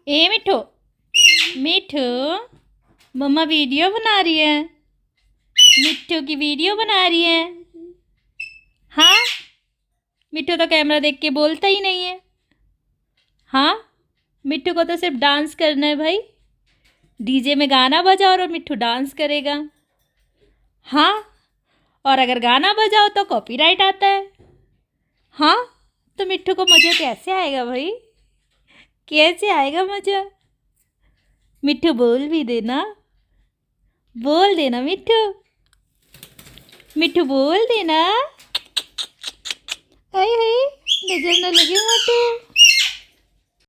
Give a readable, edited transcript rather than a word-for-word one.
ए मिठू, मिठू, मम्मा video बना रही है। मिठू की वीडियो बना रही है। हाँ, मिठू तो कैमरा देख के बोलता ही नहीं है। हाँ, मिठू को तो सिर्फ डांस करना है भाई। डीजे में गाना बजाओ और मिठू डांस करेगा। हाँ, और अगर गाना बजाओ तो कॉपीराइट आता है। हाँ, तो मिठू को मज़ा कैसे आएगा भाई? कैसे आएगा मज़ा? मिठू बोल भी देना, बोल देना मिठू, मिठू बोल देना। हाय हाय, नजर न लगे मोटू।